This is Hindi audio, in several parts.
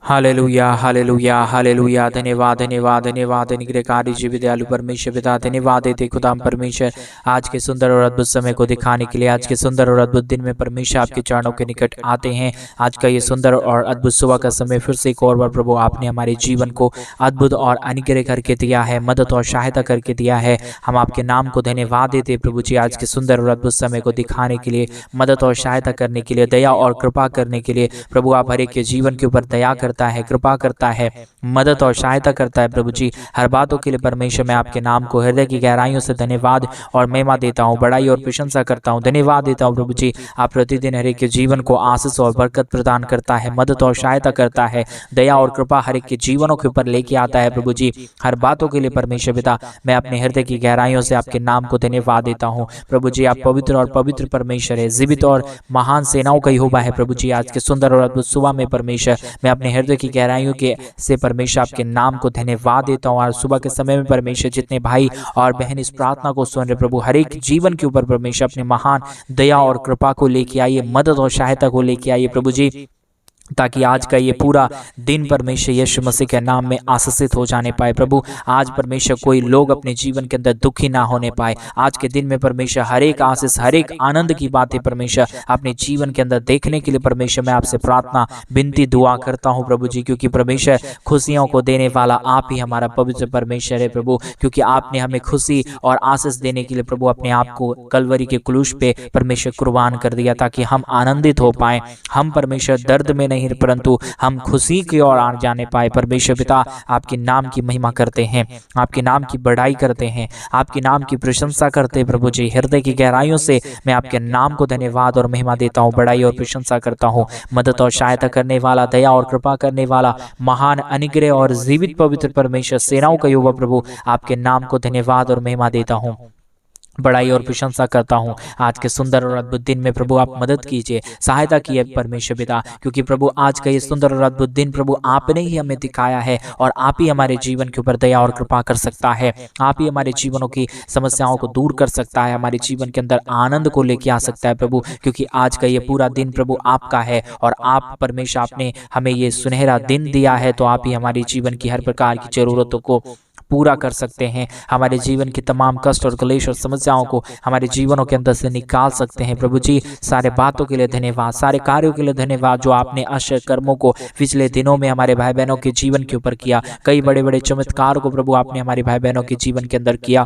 Hallelujah hallelujah hallelujah. धन्यवाद धन्यवाद धन्यवाद निग्रहकारी जीवित दयालु परमेश्वर पिता, धन्यवाद देते खुदाम परमेश्वर आज के सुंदर और अद्भुत समय को दिखाने के लिए। आज के सुंदर और अद्भुत दिन में परमेश्वर आपके चरणों के निकट आते हैं। आज का ये सुंदर और अद्भुत सुबह का समय फिर से एक और बार प्रभु आपने हमारे जीवन को अद्भुत और अनुग्रह करके दिया है, मदद और सहायता करके दिया है। हम आपके नाम को धन्यवाद देते प्रभु जी आज के सुंदर और अद्भुत समय को दिखाने के लिए, मदद और सहायता करने के लिए, दया और कृपा करने के लिए। प्रभु आप हर एक के जीवन के ऊपर दया करता है, कृपा करता है, मदद और सहायता करता है। प्रभु जी हर बातों के लिए परमेश्वर मैं आपके नाम को हृदय की गहराइयों से धन्यवाद और महिमा देता हूँ, बड़ाई और प्रशंसा करता हूँ, धन्यवाद देता हूँ। प्रभु जी आप प्रतिदिन हर एक के जीवन को आशीष और बरकत प्रदान करता है, मदद और सहायता करता है, दया और कृपा हर एक के जीवनों के ऊपर लेके आता है। प्रभु जी हर बातों के लिए परमेश्वर पिता मैं अपने हृदय की गहराइयों से आपके नाम को धन्यवाद देता हूँ। प्रभु जी आप पवित्र और पवित्र परमेश्वर है, जीवित और महान सेनाओं का यहोवा है। प्रभु जी आज के सुंदर और अद्भुत सुबह में परमेश्वर मैं अपने हृदय की गहराइयों के से परमेश्वर आपके नाम को धन्यवाद देता हूँ। और सुबह के समय में परमेश्वर जितने भाई और बहन इस प्रार्थना को सुन रहे प्रभु हर एक जीवन के ऊपर परमेश्वर अपने महान दया और कृपा को लेके आइए, मदद और सहायता को लेके आइए प्रभु जी, ताकि आज का ये पूरा दिन परमेश्वर यीशु मसीह के नाम में आशीषित हो जाने पाए। प्रभु आज परमेश्वर कोई लोग अपने जीवन के अंदर दुखी ना होने पाए। आज के दिन में परमेश्वर हर एक आशीष, हर एक आनंद की बातें परमेश्वर अपने जीवन के अंदर देखने के लिए परमेश्वर मैं आपसे प्रार्थना विनती दुआ करता हूँ प्रभु जी, क्योंकि परमेश्वर खुशियों को देने वाला आप ही हमारा पवित्र परमेश्वर है प्रभु। क्योंकि आपने हमें खुशी और आशीष देने के लिए प्रभु अपने आप को कलवरी के क्रूस पे परमेश्वर कुर्बान कर दिया, ताकि हम आनंदित हो पाए। हम परमेश्वर दर्द में नहीं परंतु हम खुशी की ओर आ जाने पाए। परमेश्वर पिता आपके नाम की महिमा करते हैं, आपके नाम की बड़ाई करते हैं, आपके नाम की प्रशंसा करते हैं। प्रभु जी हृदय की गहराइयों से मैं आपके नाम को धन्यवाद और महिमा देता हूँ, बड़ाई और प्रशंसा करता हूँ। मदद और सहायता करने वाला, दया और कृपा करने वाला, महान अनुग्रह और जीवित पवित्र परमेश्वर सेनाओं का यहोवा प्रभु आपके नाम को धन्यवाद और महिमा देता हूँ, बड़ाई और प्रशंसा करता हूँ। आज के सुंदर और अद्भुत दिन में प्रभु आप मदद कीजिए, सहायता कीजिए परमेश्वर पिता, क्योंकि प्रभु आज का ये सुंदर और अद्भुत दिन प्रभु आपने ही हमें दिखाया है और आप ही हमारे जीवन के ऊपर दया और कृपा कर सकता है। आप ही हमारे जीवनों की समस्याओं को दूर कर सकता है, हमारे जीवन के अंदर आनंद को लेके आ सकता है प्रभु, क्योंकि आज का ये पूरा दिन प्रभु आपका है और आप परमेश्वर आपने हमें ये सुनहरा दिन दिया है, तो आप ही हमारे जीवन की हर प्रकार की जरूरतों को पूरा कर सकते हैं। हमारे जीवन की तमाम कष्ट और क्लेश और समस्याओं को हमारे जीवनों के अंदर से निकाल सकते हैं। प्रभु जी सारे बातों के लिए धन्यवाद, सारे कार्यों के लिए धन्यवाद जो आपने आश्चर्य कर्मों को पिछले दिनों में हमारे भाई बहनों के जीवन के ऊपर किया। कई बड़े बड़े चमत्कार को प्रभु आपने हमारे भाई बहनों के जीवन के अंदर किया।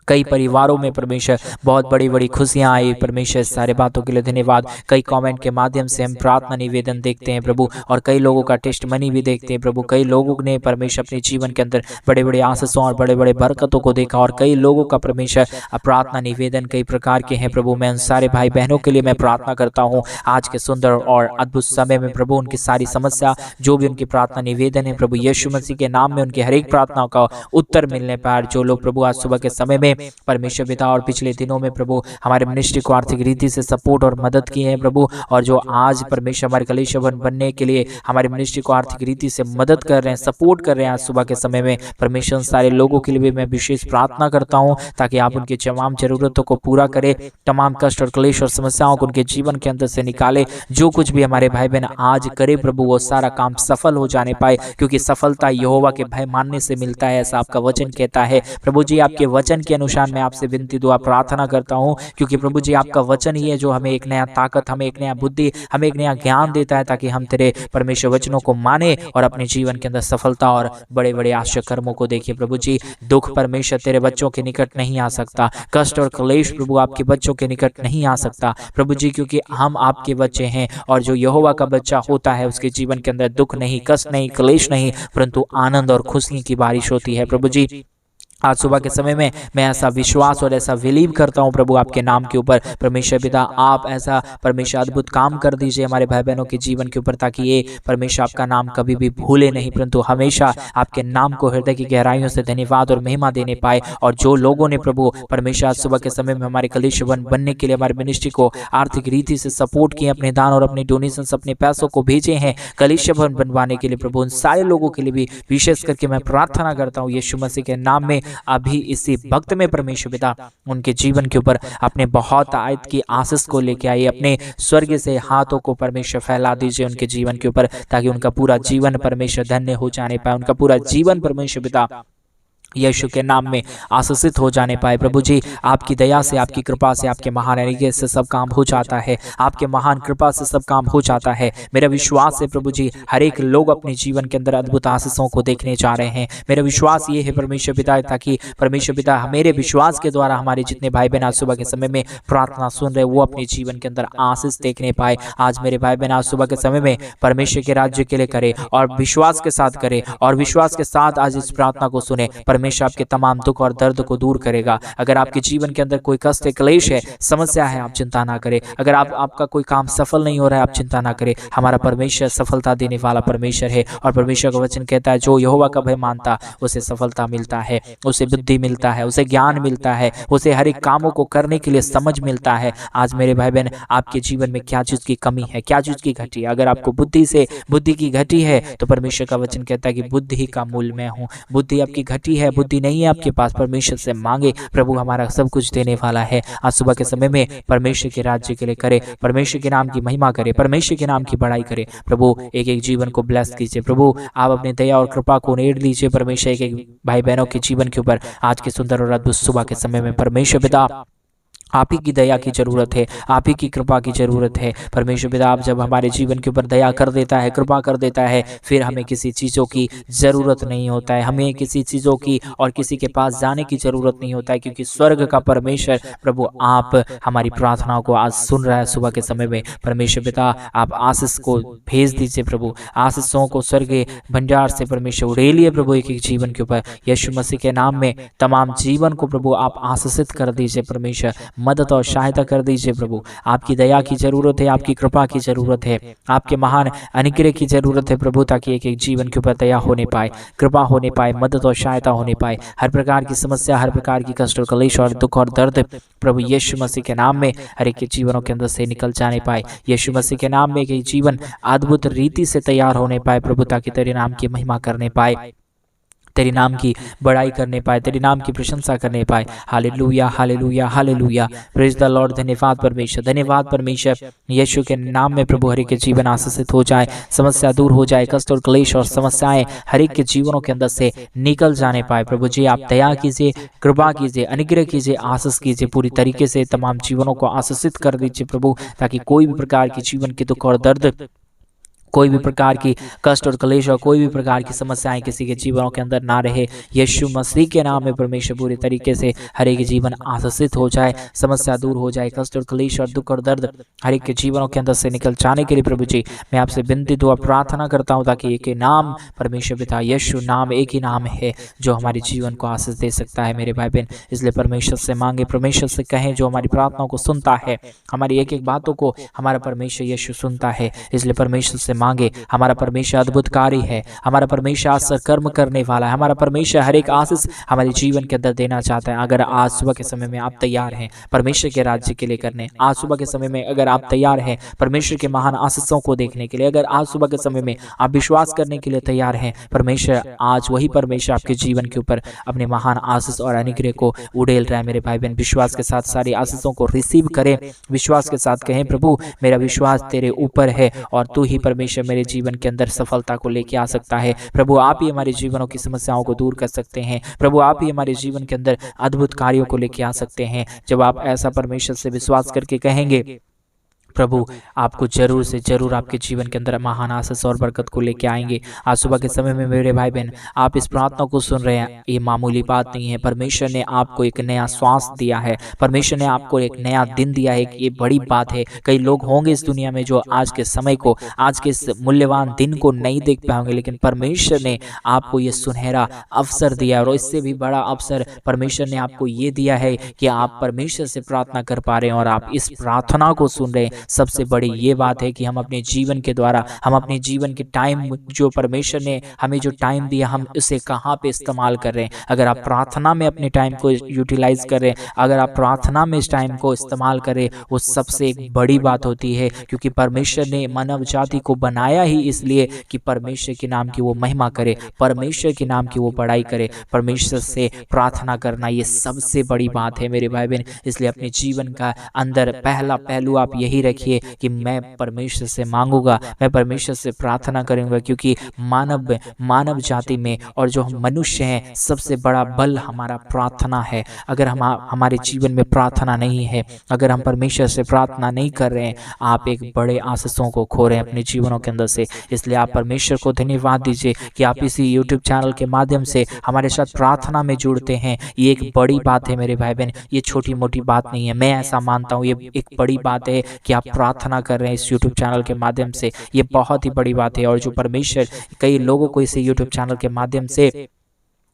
कई परिवारों में परमेश्वर बहुत बड़ी बड़ी खुशियां आई। परमेश्वर सारे बातों के लिए धन्यवाद। कई कमेंट के माध्यम से हम प्रार्थना निवेदन देखते हैं प्रभु, और कई लोगों का टेस्ट मनी भी देखते हैं प्रभु। कई लोगों ने परमेश्वर अपने जीवन के अंदर बड़े बड़े आशीषों और बड़े बड़े बरकतों को देखा, और कई लोगों का परमेश्वर प्रार्थना निवेदन कई प्रकार के हैं प्रभु। मैं उन सारे भाई बहनों के लिए मैं प्रार्थना करता हूँ आज के सुंदर और अद्भुत समय में प्रभु, उनकी सारी समस्या जो भी उनकी प्रार्थना निवेदन है प्रभु यीशु मसीह के नाम में उनकी हर एक प्रार्थनाओं का उत्तर मिलने पर जो लोग प्रभु आज सुबह के समय में परमेश्वर पिता और पिछले दिनों में प्रभु हमारे मिनिस्ट्री को आर्थिक रीति से सपोर्ट और मदद की है प्रभु, और जो आज परमेश्वर हमारे कलीसिया बनने के लिए हमारे मिनिस्ट्री को आर्थिक रीति से मदद कर रहे हैं, सपोर्ट कर रहे हैं आज सुबह के समय में परमेश्वर सारे लोगों के लिए भी मैं विशेष प्रार्थना करता हूं, ताकि आप उनकी तमाम जरूरतों को पूरा करें, तमाम कष्ट और क्लेश और समस्याओं को उनके जीवन के अंदर से निकाले। जो कुछ भी हमारे भाई बहन आज करे प्रभु वो सारा काम सफल हो जाने पाए, क्योंकि सफलता यहोवा के भय मानने से मिलता है, ऐसा आपका वचन कहता है। प्रभु जी आपके वचन के अनुसार मैं आपसे विनती दुआ प्रार्थना करता हूं, क्योंकि प्रभु जी आपका वचन ही है जो हमें एक नया ताकत, हमें एक नया बुद्धि, हमें एक नया ज्ञान देता है, ताकि हम तेरे परमेश्वर वचनों को माने और अपने जीवन के अंदर सफलता और बड़े बड़े आश्चर्य कर्मों को देखिए। प्रभु जी दुख परमेश्वर तेरे बच्चों के निकट नहीं आ सकता, कष्ट और क्लेश प्रभु आपके बच्चों के निकट नहीं आ सकता प्रभु जी, क्योंकि हम आपके बच्चे हैं, और जो यहोवा का बच्चा होता है उसके जीवन के अंदर दुख नहीं, कष्ट नहीं, क्लेश नहीं, परंतु आनंद और खुशी की बारिश होती है। प्रभु जी आज सुबह के समय में मैं ऐसा विश्वास और ऐसा बिलीव करता हूं प्रभु आपके नाम के ऊपर परमेश्वर पिता, आप ऐसा परमेश्वर अद्भुत काम कर दीजिए हमारे भाई बहनों के जीवन के ऊपर, ताकि ये परमेश्वर आपका नाम कभी भी भूले नहीं, परंतु हमेशा आपके नाम को हृदय की गहराइयों से धन्यवाद और महिमा देने पाए। और जो लोगों ने प्रभु परमेश्वर आज सुबह के समय में हमारे कलीसिया बनने के लिए हमारे मिनिस्ट्री को आर्थिक रीति से सपोर्ट किए, अपने दान और अपने डोनेशन अपने पैसों को भेजे हैं कलीसिया बनवाने के लिए प्रभु, उन सारे लोगों के लिए भी विशेष करके मैं प्रार्थना करता हूँ यीशु मसीह के नाम में अभी इसी वक्त में परमेश्वर पिता उनके जीवन के ऊपर अपने बहुत आयत की आशीष को लेके आइए, अपने स्वर्ग से हाथों को परमेश्वर फैला दीजिए उनके जीवन के ऊपर, ताकि उनका पूरा जीवन परमेश्वर धन्य हो जाने पाए, उनका पूरा जीवन परमेश्वर पिता यीशु के नाम में आशीषित हो जाने पाए। प्रभु जी, आपकी दया से, आपकी कृपा से, आपके महान तरीके से सब काम हो जाता है, आपके महान कृपा से सब काम हो जाता है। मेरा विश्वास है प्रभु जी, हर एक लोग अपने जीवन के अंदर अद्भुत आशीषों को देखने जा रहे हैं। मेरा विश्वास ये है परमेश्वर पिता, ताकि परमेश्वर पिता मेरे विश्वास के द्वारा हमारे जितने भाई बहन आज सुबह के समय में प्रार्थना सुन रहे, वो अपने जीवन के अंदर आशीष देखने पाए। आज मेरे भाई बहन आज सुबह के समय में परमेश्वर के राज्य के लिए करे और विश्वास के साथ करे, और विश्वास के साथ आज इस प्रार्थना को सुने। परमेश्वर आपके तमाम दुख और दर्द को दूर करेगा। अगर आपके जीवन के अंदर कोई कष्ट, क्लेश है, समस्या है, आप चिंता ना करें। अगर आपका कोई काम सफल नहीं हो रहा है, आप चिंता ना करें। हमारा परमेश्वर सफलता देने वाला परमेश्वर है, और परमेश्वर का वचन कहता है जो यहोवा का भय मानता उसे सफलता मिलता है, उसे बुद्धि मिलता है, उसे ज्ञान मिलता है, उसे हर एक कामों को करने के लिए समझ मिलता है। आज मेरे भाई बहन, आपके जीवन में क्या चीज की कमी है, क्या चीज की घटी है? अगर आपको बुद्धि की घटी है, तो परमेश्वर का वचन कहता है कि बुद्धि का मूल मैं हूँ। बुद्धि आपकी घटी है, बुद्धि नहीं है आपके पास, परमेश्वर से मांगे, प्रभु हमारा सब कुछ देने वाला है। आज सुबह के समय में परमेश्वर के राज्य के लिए करे, परमेश्वर के नाम की महिमा करे, परमेश्वर के नाम की बड़ाई करे। प्रभु एक एक जीवन को ब्लेस कीजिए। प्रभु आप अपने दया और कृपा को नेड़ लीजिए परमेश्वर एक एक भाई बहनों के जीवन के ऊपर। आज के सुंदर और अद्भुत सुबह के समय में परमेश्वर पिता आप ही की दया की जरूरत है, आप ही की कृपा की जरूरत है। परमेश्वर पिता आप जब हमारे जीवन के ऊपर दया कर देता है, कृपा कर देता है, फिर हमें किसी चीज़ों की ज़रूरत नहीं होता है, हमें किसी चीज़ों की और किसी के पास जाने की ज़रूरत नहीं होता है, क्योंकि स्वर्ग का परमेश्वर प्रभु आप हमारी प्रार्थनाओं को आज सुन रहा है। सुबह के समय में परमेश्वर पिता आप आशीष को भेज दीजिए प्रभु, आशीषों को स्वर्ग भंडार से परमेश्वर उड़ेलिए प्रभु एक एक जीवन के ऊपर। यीशु मसीह के नाम में तमाम जीवन को प्रभु आप आशीषित कर दीजिए परमेश्वर, मदद और सहायता कर दीजिए प्रभु। आपकी दया की जरूरत है, आपकी कृपा की जरूरत है, आपके महान अनुग्रह की जरूरत है प्रभु, ताकि एक एक जीवन के ऊपर दया होने पाए, कृपा होने पाए, मदद और सहायता होने पाए। हर प्रकार की समस्या, हर प्रकार की कष्ट और क्लेश और दुख और दर्द प्रभु यीशु मसीह के नाम में हर एक के जीवनों के अंदर से निकल जाने पाए। यीशु मसीह के नाम में एक जीवन अद्भुत रीति से तैयार होने पाए प्रभु, ताकि तेरे नाम की महिमा करने पाए, तेरे नाम की बड़ाई करने पाए, तेरे नाम की प्रशंसा करने पाए। Hallelujah, hallelujah, hallelujah, praise the Lord. धन्यवाद परमेश्वर, धन्यवाद परमेश्वर। यीशु के नाम में प्रभु हर एक के जीवन आशीषित हो जाए, समस्या दूर हो जाए, कष्ट और क्लेश और समस्याएं हर एक के जीवनों के अंदर से निकल जाने पाए। प्रभु जी आप दया कीजिए, कृपा कीजिए, अनुग्रह कीजिए, आशीष कीजिए, पूरी तरीके से तमाम जीवनों को आशीषित कर दीजिए प्रभु, ताकि कोई भी प्रकार की जीवन की दुख और दर्द, कोई भी प्रकार की कष्ट और क्लेश और कोई भी प्रकार की समस्याएं किसी के जीवनों के अंदर ना रहे। यीशु मसीह के नाम में परमेश्वर पूरी तरीके से हर एक जीवन आशीषित हो जाए, समस्या दूर हो जाए, कष्ट और क्लेश और दुख और दर्द हर एक के जीवनों के अंदर से निकल जाने के लिए प्रभु जी मैं आपसे विनती दुआ प्रार्थना करता हूँ, ताकि एक ही नाम परमेश्वर पिता यीशु नाम एक ही नाम है जो हमारे जीवन को आशीष दे सकता है मेरे भाई बहन। इसलिए परमेश्वर से मांगे, परमेश्वर से कहें जो हमारी प्रार्थनाओं को सुनता है, हमारी एक एक बातों को हमारा परमेश्वर यीशु सुनता है। इसलिए परमेश्वर से मांगे, हमारा परमेश्वर अद्भुतकारी है, हमारा परमेश्वर आज कर्म करने वाला है, हमारा परमेश्वर हर एक आशीष हमारे जीवन के अंदर देना चाहता है। अगर आज सुबह के समय में आप तैयार हैं परमेश्वर के राज्य के लिए करने, आज सुबह के समय में अगर आप तैयार हैं परमेश्वर के महान आशीषों को देखने के लिए, अगर आज सुबह के समय में आप विश्वास करने के लिए तैयार हैं, परमेश्वर आज वही परमेश्वर आपके जीवन के ऊपर अपने महान आशीष और अनुग्रह को उड़ेल रहा है मेरे भाई बहन। विश्वास के साथ सारी आशीषों को रिसीव करें, विश्वास के साथ कहें प्रभु मेरा विश्वास तेरे ऊपर है और तू ही परमेश्वर मेरे जीवन के अंदर सफलता को लेके आ सकता है। प्रभु आप ही हमारे जीवनों की समस्याओं को दूर कर सकते हैं, प्रभु आप ही हमारे जीवन के अंदर अद्भुत कार्यों को लेके आ सकते हैं। जब आप ऐसा परमेश्वर से विश्वास करके कहेंगे प्रभु आपको जरूर से जरूर आपके जीवन के अंदर महान आशीष और बरकत को लेके आएंगे। आज सुबह के समय में मेरे भाई बहन आप इस प्रार्थना को सुन रहे हैं, ये मामूली बात नहीं है। परमेश्वर ने आपको एक नया श्वास दिया है, परमेश्वर ने आपको एक नया दिन दिया है, ये बड़ी बात है। कई लोग होंगे इस दुनिया में जो आज के समय को, आज के इस मूल्यवान दिन को नहीं देख पाएंगे, लेकिन परमेश्वर ने आपको ये सुनहरा अवसर दिया है। और इससे भी बड़ा अवसर परमेश्वर ने आपको ये दिया है कि आप परमेश्वर से प्रार्थना कर पा रहे हैं और आप इस प्रार्थना को सुन रहे हैं। सबसे बड़ी ये बात है कि हम अपने जीवन के द्वारा, हम अपने जीवन के टाइम जो परमेश्वर ने हमें जो टाइम दिया, हम उसे कहाँ पे इस्तेमाल कर रहे हैं। अगर आप प्रार्थना में अपने टाइम को यूटिलाइज कर रहे हैं, अगर आप प्रार्थना में इस टाइम को इस्तेमाल करें, वो सबसे एक बड़ी बात होती है। क्योंकि परमेश्वर ने मानव जाति को बनाया ही इसलिए कि परमेश्वर के नाम की वो महिमा करे, परमेश्वर के नाम की वो बड़ाई करे। परमेश्वर से प्रार्थना करना ये सबसे बड़ी बात है मेरे भाई बहन। इसलिए अपने जीवन का अंदर पहला पहलू आप यही रखिए कि मैं परमेश्वर से मांगूंगा, मैं परमेश्वर से प्रार्थना करूंगा। क्योंकि मानव जाति में और जो हम मनुष्य हैं, सबसे बड़ा बल हमारा प्रार्थना है। अगर हमारे जीवन में प्रार्थना नहीं है, अगर हम परमेश्वर से प्रार्थना नहीं कर रहे हैं, आप एक बड़े आशीषों को खो रहे हैं अपने जीवनों के अंदर से। इसलिए आप परमेश्वर को धन्यवाद दीजिए कि आप इसी यूट्यूब चैनल के माध्यम से हमारे साथ प्रार्थना में जुड़ते हैं। ये एक बड़ी बात है मेरे भाई बहन, ये छोटी मोटी बात नहीं है। मैं ऐसा मानता हूँ ये एक बड़ी बात है कि आप प्रार्थना कर रहे हैं इस यूट्यूब चैनल के माध्यम से। ये बहुत ही बड़ी बात है। और जो परमेश्वर कई लोगों को इस यूट्यूब चैनल के माध्यम से,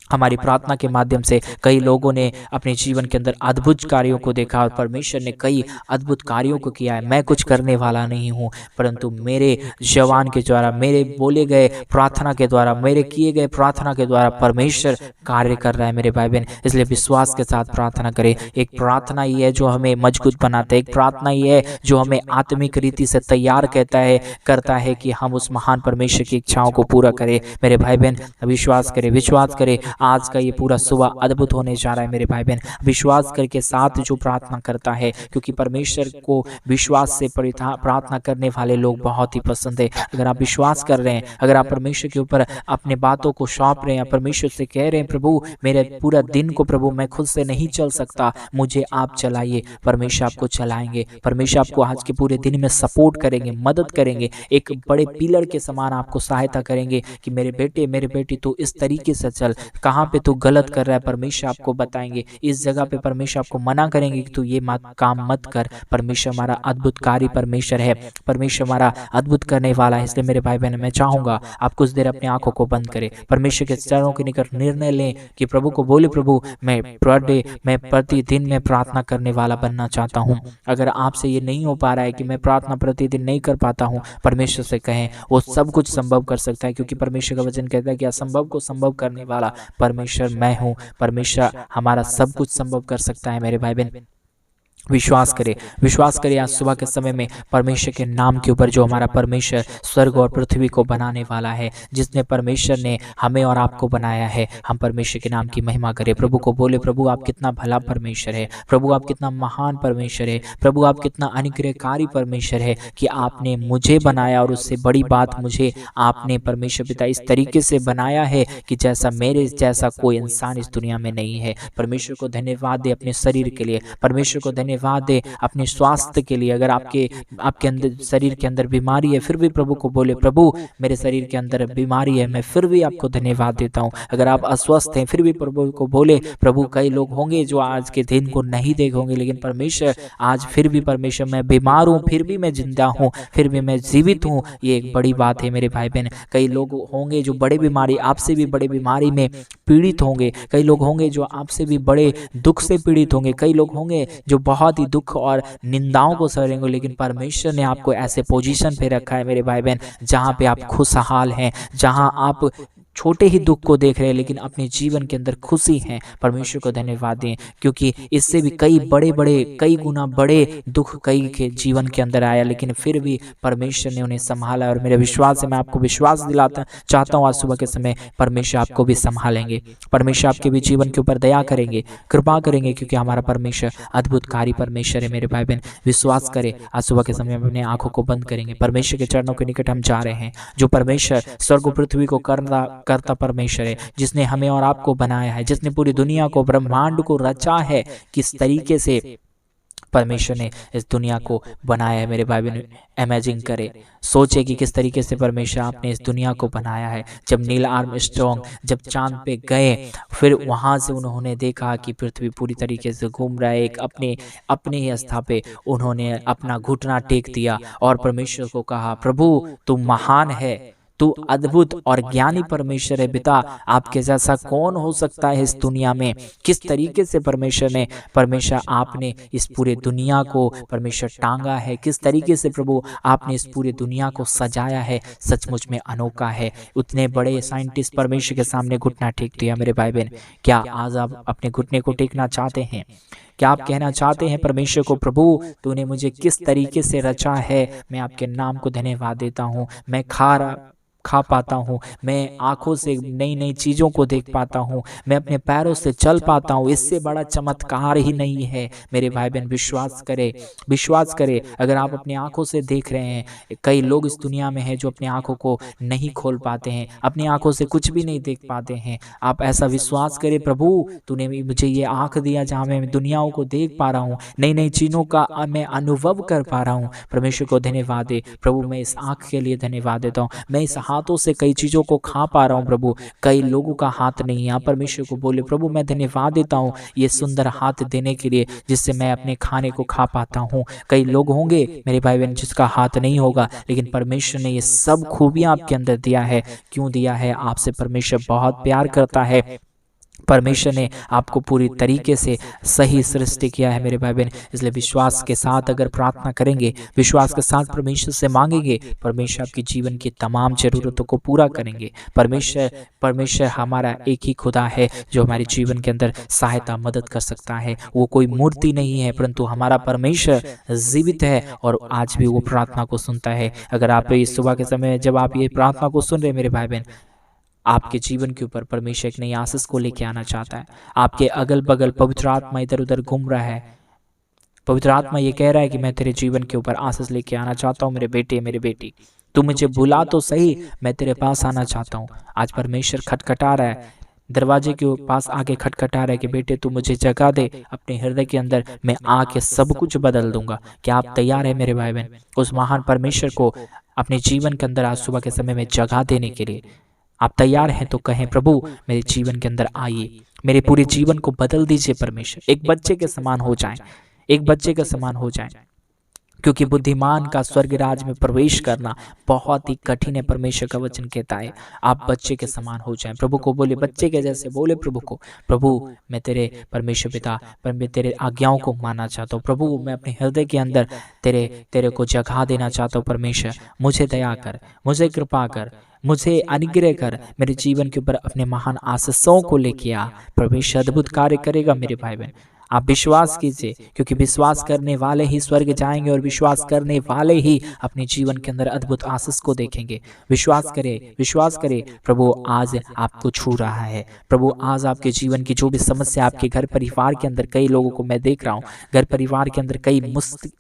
हमारी प्रार्थना के माध्यम से कई लोगों ने अपने जीवन के अंदर अद्भुत कार्यों को देखा और परमेश्वर ने कई अद्भुत कार्यों को किया है। मैं कुछ करने वाला नहीं हूँ, परंतु मेरे जवान के द्वारा, मेरे बोले गए प्रार्थना के द्वारा, मेरे किए गए प्रार्थना के द्वारा परमेश्वर कार्य कर रहा है मेरे भाई बहन। इसलिए विश्वास के साथ प्रार्थना करें। एक प्रार्थना ही है जो हमें मजबूत बनाता है, एक प्रार्थना ही है जो हमें आत्मिक रीति से तैयार करता है कि हम उस महान परमेश्वर की इच्छाओं को पूरा करें। मेरे भाई बहन विश्वास करें। आज का ये पूरा सुबह अद्भुत होने जा रहा है मेरे भाई बहन। विश्वास करके साथ जो प्रार्थना करता है, क्योंकि परमेश्वर को विश्वास से प्रार्थना करने वाले लोग बहुत ही पसंद है। अगर आप विश्वास कर रहे हैं, अगर आप परमेश्वर के ऊपर अपने बातों को सौंप रहे हैं, परमेश्वर से कह रहे हैं प्रभु मेरे पूरा दिन को प्रभु मैं खुद से नहीं चल सकता, मुझे आप चलाइए, परमेश्वर आपको चलाएंगे। परमेश्वर आपको आज के पूरे दिन में सपोर्ट करेंगे, मदद करेंगे, एक बड़े पिलर के समान आपको सहायता करेंगे कि मेरे बेटे मेरे बेटी तू इस तरीके से चल, कहाँ पे तू गलत कर रहा है परमेश्वर आपको बताएंगे, इस जगह पे परमेश्वर आपको मना करेंगे कि तू ये काम मत कर। परमेश्वर हमारा अद्भुतकारी परमेश्वर है, परमेश्वर हमारा अद्भुत करने वाला है। इसलिए मेरे भाई बहन मैं चाहूंगा आप कुछ देर अपनी आंखों को बंद करें, परमेश्वर के चरणों के निकट निर्णय लें कि प्रभु को बोले प्रभु मैं प्रतिदिन में प्रार्थना करने वाला बनना चाहता हूँ। अगर आपसे ये नहीं हो पा रहा है कि मैं प्रार्थना प्रतिदिन नहीं कर पाता हूँ, परमेश्वर से कहें, वो सब कुछ संभव कर सकता है। क्योंकि परमेश्वर का वचन कहता है कि असंभव को संभव करने वाला परमेश्वर मैं हूँ। परमेश्वर हमारा सब कुछ संभव कर सकता है मेरे भाई बहन। विश्वास करें आज सुबह के समय में परमेश्वर के नाम के ऊपर, जो हमारा परमेश्वर स्वर्ग और पृथ्वी को बनाने वाला है, जिसने परमेश्वर ने हमें और आपको बनाया है। हम परमेश्वर के नाम की महिमा करें। प्रभु को बोले प्रभु आप कितना भला परमेश्वर है, प्रभु आप कितना महान परमेश्वर है, प्रभु आप कितना अनुग्रहकारी परमेश्वर है कि आपने मुझे बनाया और उससे बड़ी बात मुझे आपने परमेश्वर पिता इस तरीके से बनाया है कि जैसा मेरे जैसा कोई इंसान इस दुनिया में नहीं है। परमेश्वर को धन्यवाद दे अपने शरीर के लिए, परमेश्वर को धन्यवाद दे अपने स्वास्थ्य के लिए। अगर आपके अंदर शरीर के अंदर बीमारी है, फिर भी प्रभु को बोले प्रभु मेरे शरीर के अंदर बीमारी है, मैं फिर भी आपको धन्यवाद देता हूँ। अगर आप अस्वस्थ हैं, फिर भी प्रभु को बोले प्रभु कई लोग होंगे जो आज के दिन को नहीं देखेंगे, लेकिन परमेश्वर आज फिर भी परमेश्वर मैं बीमार हूँ, फिर भी मैं जिंदा हूँ, फिर भी मैं जीवित हूँ। ये एक बड़ी बात है मेरे भाई बहन। कई लोग होंगे जो बड़े बीमारी, आपसे भी बड़े बीमारी में पीड़ित होंगे, कई लोग होंगे जो आपसे भी बड़े दुख से पीड़ित होंगे, कई लोग होंगे जो बहुत ही दुख और निंदाओं को सहेंगे, लेकिन परमेश्वर ने आपको ऐसे पोजीशन पे रखा है मेरे भाई बहन जहां पे आप खुशहाल हैं, जहां आप छोटे ही दुख को देख रहे हैं लेकिन अपने जीवन के अंदर खुशी हैं। परमेश्वर को धन्यवाद दें, क्योंकि इससे भी कई गुना बड़े दुख कई के जीवन के अंदर आया, लेकिन फिर भी परमेश्वर ने उन्हें संभाला। और मेरे विश्वास है, मैं आपको विश्वास दिलाता चाहता हूँ आज सुबह के समय परमेश्वर आपको भी संभालेंगे, परमेश्वर आपके भी जीवन के ऊपर दया करेंगे, कृपा करेंगे, क्योंकि हमारा परमेश्वर अद्भुतकारी परमेश्वर है मेरे भाई बहन। विश्वास करें, आज सुबह के समय में अपने आंखों को बंद करेंगे, परमेश्वर के चरणों के निकट हम जा रहे हैं। जो परमेश्वर स्वर्ग पृथ्वी को करता परमेश्वर है, जिसने हमें और आपको बनाया है, जिसने पूरी दुनिया को, ब्रह्मांड को रचा है, किस तरीके से परमेश्वर ने इस दुनिया को बनाया है मेरे भाई बहन। इमेजिन करें, सोचे कि किस तरीके से परमेश्वर आपने इस दुनिया को बनाया है। जब नील आर्मस्ट्रॉन्ग जब चांद पे गए, फिर वहां से उन्होंने देखा कि पृथ्वी पूरी तरीके से घूम रहा है। एक अपने ही आस्था पे उन्होंने अपना घुटना टेक दिया और परमेश्वर को कहा प्रभु तुम महान है, तू अद्भुत और ज्ञानी परमेश्वर है पिता। आपके जैसा कौन हो सकता है इस दुनिया में। किस तरीके से परमेश्वर आपने इस पूरे दुनिया को परमेश्वर टांगा है, किस तरीके से प्रभु आपने इस पूरे दुनिया को सजाया है, सचमुच में अनोखा है। उतने बड़े साइंटिस्ट परमेश्वर के सामने घुटना टेक दिया। मेरे भाई बहन, क्या आज आप अपने घुटने को टेकना चाहते हैं? क्या आप कहना चाहते हैं परमेश्वर को, प्रभु तूने मुझे किस तरीके से रचा है, मैं आपके नाम को धन्यवाद देता हूँ। मैं खा पाता हूँ, मैं आंखों से नई नई चीज़ों को देख पाता हूँ, मैं अपने पैरों से चल पाता हूँ। इससे बड़ा चमत्कार ही नहीं है। मेरे भाई बहन, विश्वास करे। अगर आप अपनी आंखों से देख रहे हैं, कई लोग इस दुनिया में हैं जो अपनी आंखों को नहीं खोल पाते हैं, अपनी आंखों से कुछ भी नहीं देख पाते हैं। आप ऐसा विश्वास करें, प्रभु तूने मुझे ये आंख दिया जहाँ मैं दुनियाओं को देख पा रहा हूँ, नई नई चीज़ों का मैं अनुभव कर पा रहा हूँ। परमेश्वर को धन्यवाद दे प्रभु। मैं इस आंख के लिए धन्यवाद देता हूँ। मैं इस हाथों से कई चीज़ों को खा पा रहा हूँ प्रभु, कई लोगों का हाथ नहीं है। परमेश्वर को बोले, प्रभु मैं धन्यवाद देता हूँ ये सुंदर हाथ देने के लिए, जिससे मैं अपने खाने को खा पाता हूँ। कई लोग होंगे मेरे भाई बहन जिसका हाथ नहीं होगा, लेकिन परमेश्वर ने ये सब खूबियाँ आपके अंदर दिया है। क्यों दिया है? आपसे परमेश्वर बहुत प्यार करता है। परमेश्वर ने आपको पूरी तरीके से सही सृष्टि किया है मेरे भाई बहन। इसलिए विश्वास के साथ अगर प्रार्थना करेंगे, विश्वास के साथ परमेश्वर से मांगेंगे, परमेश्वर आपके जीवन की तमाम जरूरतों को पूरा करेंगे। परमेश्वर हमारा एक ही खुदा है जो हमारे जीवन के अंदर सहायता मदद कर सकता है। वो कोई मूर्ति नहीं है, परंतु हमारा परमेश्वर जीवित है और आज भी वो प्रार्थना को सुनता है। अगर आप इस सुबह के समय जब आप ये प्रार्थना को सुन रहे मेरे भाई बहन, आपके जीवन के ऊपर परमेश्वर एक नई आशीष को लेके आना चाहता है। आपके अगल बगल पवित्र आत्मा इधर उधर घूम रहा है। पवित्र आत्मा ये कह रहा है कि मैं तेरे जीवन के ऊपर आशीष लेके आना चाहता हूँ। मेरे बेटे, मेरी बेटी, तू मुझे बुला तो सही, मैं तेरे पास आना चाहता हूँ। आज परमेश्वर खटखटा रहा है, दरवाजे के पास आके खटखटा रहा है कि बेटे तू मुझे जगह दे अपने हृदय के अंदर, मैं आके सब कुछ बदल दूंगा। क्या आप तैयार है मेरे भाई बहन उस महान परमेश्वर को अपने जीवन के अंदर आज सुबह के समय में जगह देने के लिए? आप तैयार हैं तो कहें, प्रभु मेरे जीवन के अंदर आइए, मेरे पूरे जीवन को बदल दीजिए। परमेश्वर एक बच्चे के समान हो जाए, एक बच्चे के समान हो जाए, क्योंकि बुद्धिमान का स्वर्ग राज में प्रवेश करना बहुत ही कठिन है। परमेश्वर का वचन कहता है आप बच्चे के समान हो जाएं। प्रभु को बोले, बच्चे के जैसे बोले प्रभु को, प्रभु मैं तेरे परमेश्वर पिता मैं तेरे आज्ञाओं को मानना चाहता हूँ। प्रभु मैं अपने हृदय के अंदर तेरे को जगह देना चाहता हूँ। परमेश्वर मुझे दया कर, मुझे कृपा कर, मुझे अनुग्रह कर, मेरे जीवन के ऊपर अपने महान आशीषों को लेके आ। परमेश्वर अद्भुत कार्य करेगा मेरे भाई बहन। आप विश्वास कीजिए, क्योंकि विश्वास करने वाले ही स्वर्ग जाएंगे और विश्वास करने वाले ही अपने जीवन के अंदर अद्भुत आशीष को देखेंगे। विश्वास करें। प्रभु आज आपको छू रहा है। प्रभु आज आपके जीवन की जो भी समस्या, आपके घर परिवार के अंदर कई लोगों को मैं देख रहा हूँ, घर परिवार के अंदर कई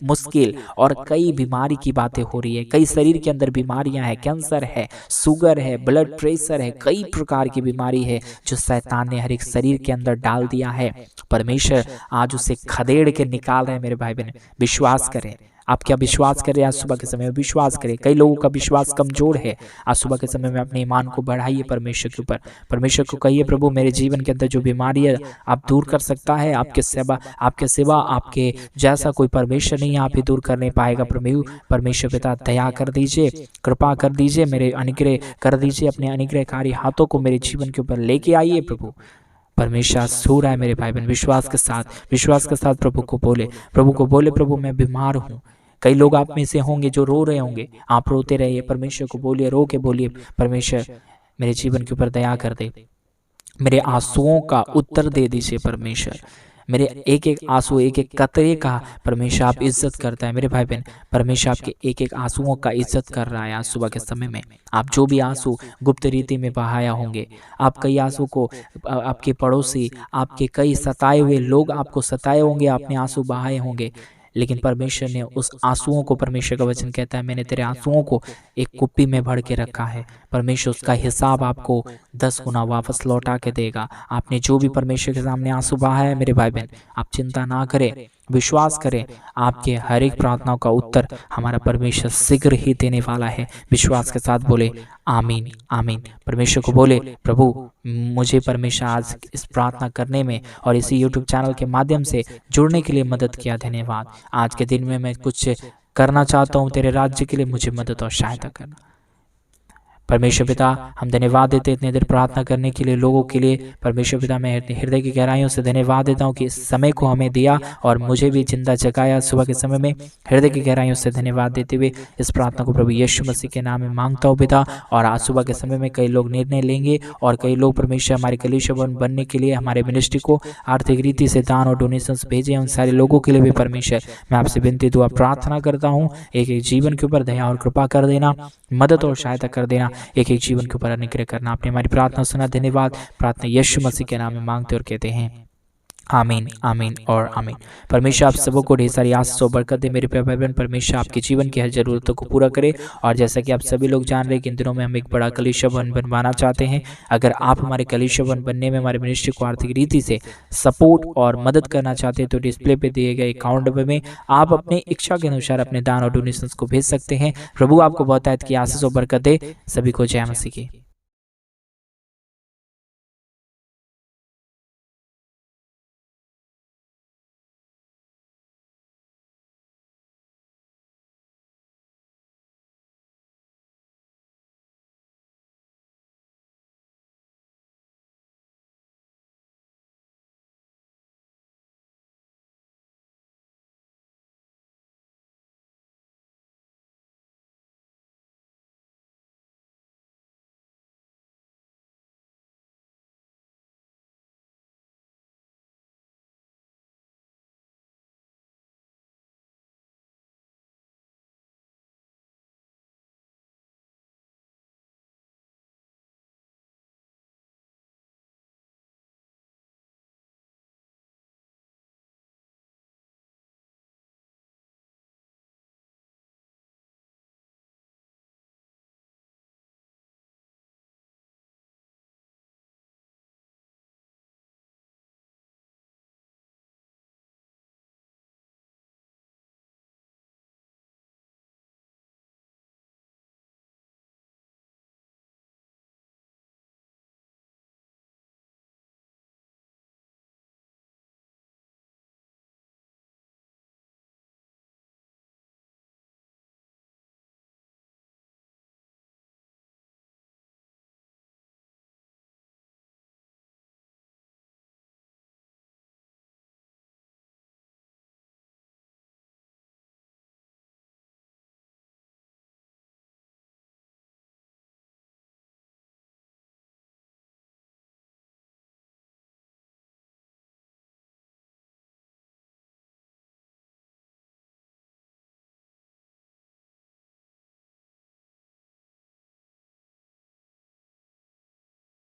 मुश्किल और कई बीमारी की बातें हो रही है। कई शरीर के अंदर बीमारियां हैं, कैंसर है, शुगर है, ब्लड प्रेशर है, कई प्रकार की बीमारी है जो शैतान ने हर एक शरीर के अंदर डाल दिया है। परमेश्वर आज उसे खदेड़ के निकाल रहे हैं मेरे भाई बहन। विश्वास करें। आप क्या विश्वास करें? आज सुबह के समय में विश्वास करें। कई लोगों का विश्वास कमजोर है। आज सुबह के समय में अपने ईमान को बढ़ाइए परमेश्वर के ऊपर। परमेश्वर को कहिए, प्रभु मेरे जीवन के अंदर जो बीमारी है आप दूर कर सकता है। आपके सिवा आपके जैसा कोई परमेश्वर नहीं, आप ही दूर कर नहीं पाएगा। परमेश्वर पिता दया कर दीजिए, कृपा कर दीजिए, मेरे अनुग्रह कर दीजिए। अपने अनुग्रहकारी हाथों को मेरे जीवन के ऊपर लेके आइए प्रभु। परमेश्वर सो रहा है मेरे भाई बहन। विश्वास के साथ प्रभु को बोले, प्रभु मैं बीमार हूँ। कई लोग आप में से होंगे जो रो रहे होंगे, आप रोते रहिए, परमेश्वर को बोलिए, रो के बोलिए, परमेश्वर मेरे जीवन के ऊपर दया कर दे, मेरे आंसुओं का उत्तर दे दीजिए। परमेश्वर मेरे एक एक आंसू, एक एक कतरे का परमेश्वर आप इज्जत करता है मेरे भाई बहन। परमेश्वर आपके एक एक आंसुओं का इज्जत कर रहा है। आज सुबह के समय में आप जो भी आंसू गुप्त रीति में बहाया होंगे, आप कई आंसू को, आपके पड़ोसी, आपके कई सताए हुए लोग आपको सताए होंगे, आपने आंसू बहाए होंगे, लेकिन परमेश्वर ने उस आंसुओं को, परमेश्वर का वचन कहता है मैंने तेरे आंसुओं को एक कुप्पी में भर के रखा है। परमेश्वर उसका हिसाब आपको 10 गुना वापस लौटा के देगा। आपने जो भी परमेश्वर के सामने आंसू बहाया है मेरे भाई बहन, आप चिंता ना करें, विश्वास करें, आपके हर एक प्रार्थनाओं का उत्तर हमारा परमेश्वर शीघ्र ही देने वाला है। विश्वास के साथ बोले आमीन, आमीन। परमेश्वर को बोले, प्रभु मुझे परमेश्वर आज इस प्रार्थना करने में और इसी यूट्यूब चैनल के माध्यम से जुड़ने के लिए मदद किया, धन्यवाद। आज के दिन में मैं कुछ करना चाहता हूँ तेरे राज्य के लिए, मुझे मदद और सहायता करना। परमेश्वर पिता, हम धन्यवाद देते इतने देर प्रार्थना करने के लिए लोगों के लिए। परमेश्वर पिता, मैं हृदय की गहराइयों से धन्यवाद देता हूँ कि इस समय को हमें दिया और मुझे भी जिंदा जगाया सुबह के समय में। हृदय की गहराइयों से धन्यवाद देते हुए इस प्रार्थना को प्रभु यीशु मसीह के नाम में मांगता हूँ पिता। और आज सुबह के समय में कई लोग निर्णय लेंगे और कई लोग परमेश्वर हमारे कलीसिया बनने के लिए हमारे मिनिस्ट्री को आर्थिक रीति से दान और डोनेशंस भेजे। उन सारे लोगों के लिए भी परमेश्वर मैं आपसे विनती दुआ प्रार्थना करता हूँ, एक एक जीवन के ऊपर दया और कृपा कर देना, मदद और सहायता कर देना, एक एक जीवन के ऊपर अनुग्रह करना। आपने हमारी प्रार्थना सुना, धन्यवाद। प्रार्थना यीशु मसीह के नाम में मांगते और कहते हैं आमीन, आमीन और आमीन। परमेश्वर आप सबों को ढेर सारी आशीष और बरकत दे। मेरे प्रिय भाई बहन, परमेश्वर आपके जीवन की हर जरूरतों को पूरा करे। और जैसा कि आप सभी लोग जान रहे हैं कि इन दिनों में हम एक बड़ा कलीसिया भवन बनवाना चाहते हैं। अगर आप हमारे कलीसिया भवन बनने में हमारे मिनिस्ट्री को आर्थिक रीति से सपोर्ट और मदद करना चाहते हैं तो डिस्प्ले पे दिए गए अकाउंट नंबर में आप अपनी इच्छा के अनुसार अपने दान और डोनेशंस को भेज सकते हैं। प्रभु आपको बहुत की आशीष और बरकत दे। सभी को जय मसीह की।